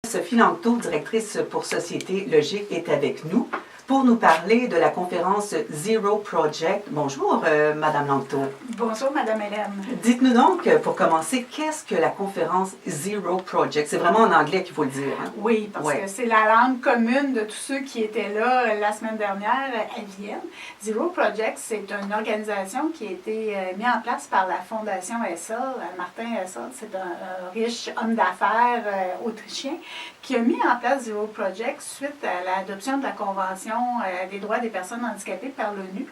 Sophie Langto, directrice pour Société Logique, est avec nous pour nous parler de la conférence Zero Project. Bonjour, Madame Langto. Bonjour, Madame Hélène. Dites-nous donc, pour commencer, qu'est-ce que la conférence Zero Project? C'est vraiment en anglais qu'il faut le dire. Hein? Oui, parce que c'est la langue commune de tous ceux qui étaient là la semaine dernière à Vienne. Zero Project, c'est une organisation qui a été mise en place par la Fondation Hessel. Martin Hessel, c'est un riche homme d'affaires autrichien qui a mis en place Zero Project suite à l'adoption de la Convention des droits des personnes handicapées par l'ONU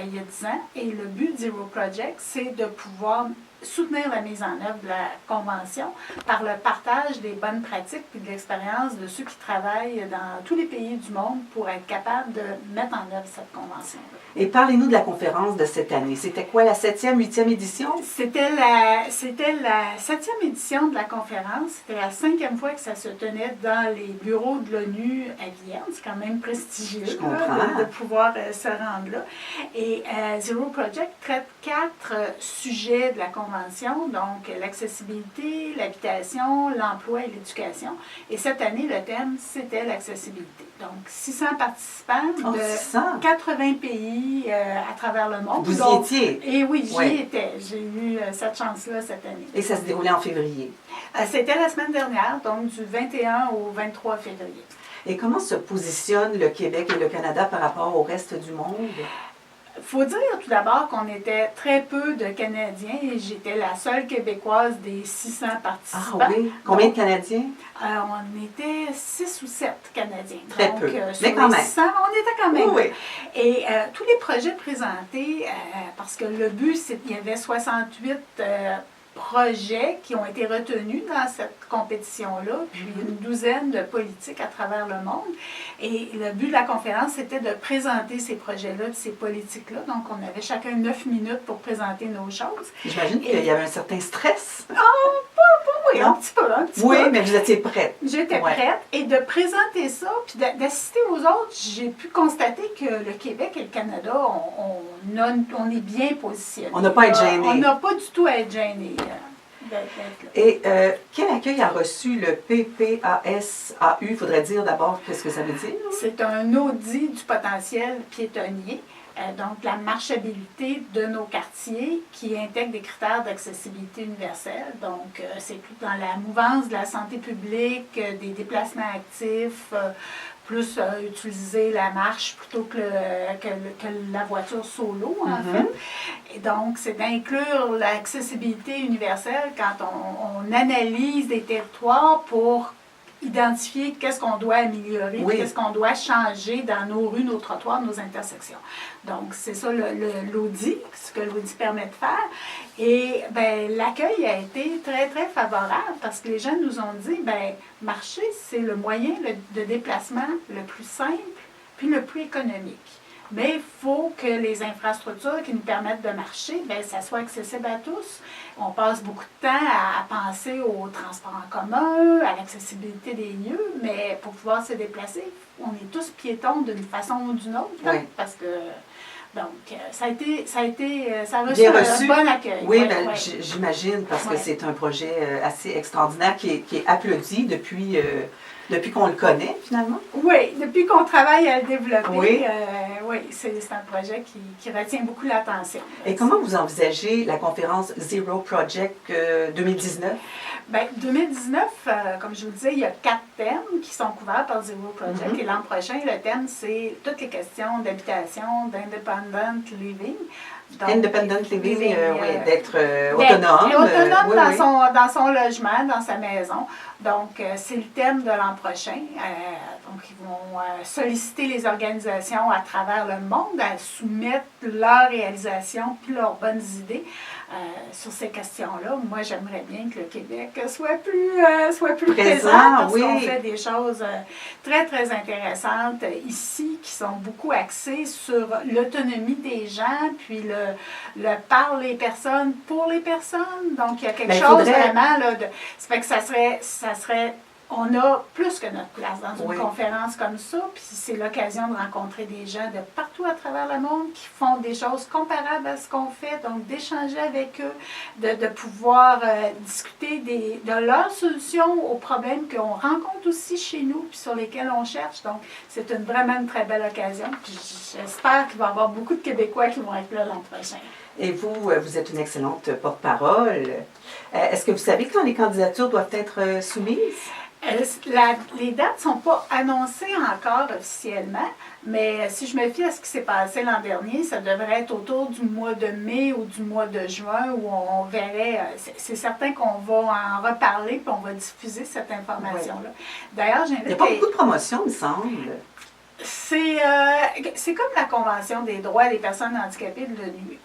il y a 10 ans. Et le but de Zero Project, c'est de pouvoir soutenir la mise en œuvre de la Convention par le partage des bonnes pratiques et de l'expérience de ceux qui travaillent dans tous les pays du monde pour être capables de mettre en œuvre cette Convention-là. Et parlez-nous de la conférence de cette année. C'était quoi, la 7e, 8e édition? C'était la 7e édition de la conférence. C'était la 5e fois que ça se tenait dans les bureaux de l'ONU à Vienne. C'est quand même prestigieux de pouvoir se rendre là. Et Zero Project traite 4 sujets de la Convention, donc l'accessibilité, l'habitation, l'emploi et l'éducation. Et cette année, le thème, c'était l'accessibilité. Donc, 600 participants de 80 pays à travers le monde. Vous y étiez? Et oui, j'y étais. J'ai eu cette chance-là cette année. Et ça se déroulait en février? C'était la semaine dernière, donc du 21 au 23 février. Et comment se positionnent le Québec et le Canada par rapport au reste du monde? Il faut dire tout d'abord qu'on était très peu de Canadiens et j'étais la seule Québécoise des 600 participants. Ah oui? Combien de Canadiens? On était 6 ou 7 Canadiens. Très donc, peu, mais quand même. 100, on était quand même. Oui. Et tous les projets présentés, parce que le but, c'est qu'il y avait 68 projets qui ont été retenus dans cette compétition-là, puis une douzaine de politiques à travers le monde. Et le but de la conférence, c'était de présenter ces projets-là, ces politiques-là. Donc, on avait chacun 9 minutes pour présenter nos choses. J'imagine qu'il y avait un certain stress. Oui, un petit peu. Oui, mais vous étiez prête. J'étais prête. Et de présenter ça, puis d'assister aux autres, j'ai pu constater que le Québec et le Canada, on est bien positionnés. On n'a pas à être gênés. On n'a pas du tout à être gênés. Et quel accueil a reçu le PPASAU? Il faudrait dire d'abord qu'est-ce que ça veut dire. C'est un audit du potentiel piétonnier. Donc, la marchabilité de nos quartiers qui intègre des critères d'accessibilité universelle. Donc, c'est tout dans la mouvance de la santé publique, des déplacements actifs, plus utiliser la marche plutôt que la voiture solo, en fait. Et donc, c'est d'inclure l'accessibilité universelle quand on analyse des territoires pour identifier qu'est-ce qu'on doit améliorer, qu'est-ce qu'on doit changer dans nos rues, nos trottoirs, nos intersections. Donc, c'est ça l'audit, ce que l'audit permet de faire. Et l'accueil a été très, très favorable parce que les gens nous ont dit, marcher, c'est le moyen de déplacement le plus simple puis le plus économique. Mais il faut que les infrastructures qui nous permettent de marcher, ça soit accessible à tous. On passe beaucoup de temps à penser au transport en commun, à l'accessibilité des lieux, mais pour pouvoir se déplacer, on est tous piétons d'une façon ou d'une autre. Oui. Parce que, donc, ça a reçu un bon accueil. Oui, j'imagine, parce que c'est un projet assez extraordinaire qui est applaudi depuis qu'on le connaît, finalement? Oui, depuis qu'on travaille à le développer, c'est un projet qui retient beaucoup l'attention. Et comment vous envisagez la conférence Zero Project 2019? 2019, comme je vous disais, il y a 4 thèmes qui sont couverts par Zero Project. Et l'an prochain, le thème, c'est toutes les questions d'habitation, d'independent living. Donc, independent living, d'être autonome. Autonome dans son logement, dans sa maison. Donc, c'est le thème de l'an prochain. Donc, ils vont solliciter les organisations à travers le monde à soumettre leurs réalisations puis leurs bonnes idées sur ces questions-là. Moi, j'aimerais bien que le Québec soit plus présent parce qu'on fait des choses très, très intéressantes ici qui sont beaucoup axées sur l'autonomie des gens puis le par les personnes pour les personnes. Donc, il y a quelque chose vraiment là, ça fait que ça serait on a plus que notre place dans une Oui. conférence comme ça, puis c'est l'occasion de rencontrer des gens de partout à travers le monde qui font des choses comparables à ce qu'on fait, donc d'échanger avec eux, de pouvoir discuter de leurs solutions aux problèmes qu'on rencontre aussi chez nous, puis sur lesquels on cherche. Donc, c'est vraiment une très belle occasion. Puis j'espère qu'il va y avoir beaucoup de Québécois qui vont être là l'an prochain. Et vous, vous êtes une excellente porte-parole. Est-ce que vous savez quand les candidatures doivent être soumises? Les dates ne sont pas annoncées encore officiellement, mais si je me fie à ce qui s'est passé l'an dernier, ça devrait être autour du mois de mai ou du mois de juin où on verrait, c'est certain qu'on va en reparler puis on va diffuser cette information-là. Oui. D'ailleurs, Il n'y a pas beaucoup de promotion, il me semble. C'est comme la Convention des droits des personnes handicapées de l'ONU.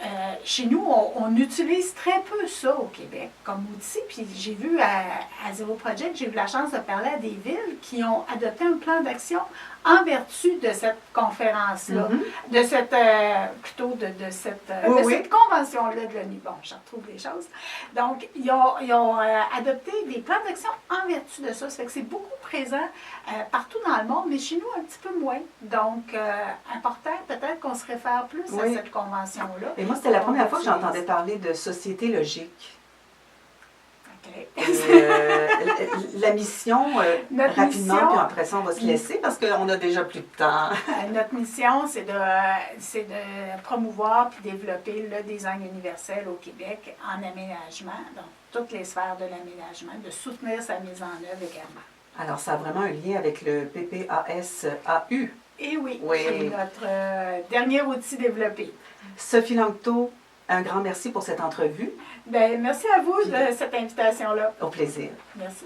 Chez nous, on utilise très peu ça au Québec comme outil. Puis j'ai vu à Zero Project, j'ai eu la chance de parler à des villes qui ont adopté un plan d'action en vertu de cette conférence-là, de cette, plutôt de cette convention-là de l'ONU. Bon, je retrouve les choses. Donc, ils ont adopté des plans d'action en vertu de ça. Ça fait que c'est beaucoup présent partout dans le monde, mais chez nous, un petit peu moins. Donc, important, peut-être qu'on se réfère plus à cette convention-là. Et moi, c'était la première fois que j'entendais parler de société logique. OK. La mission, rapidement, puis après ça, on va se laisser parce qu'on a déjà plus de temps. Notre mission, c'est de promouvoir puis développer le design universel au Québec en aménagement, donc toutes les sphères de l'aménagement, de soutenir sa mise en œuvre également. Alors, ça a vraiment un lien avec le PPAS-AU. Et oui, c'est notre dernier outil développé. Sophie Langto, un grand merci pour cette entrevue. Bien, merci à vous de cette invitation-là. Au plaisir. Merci.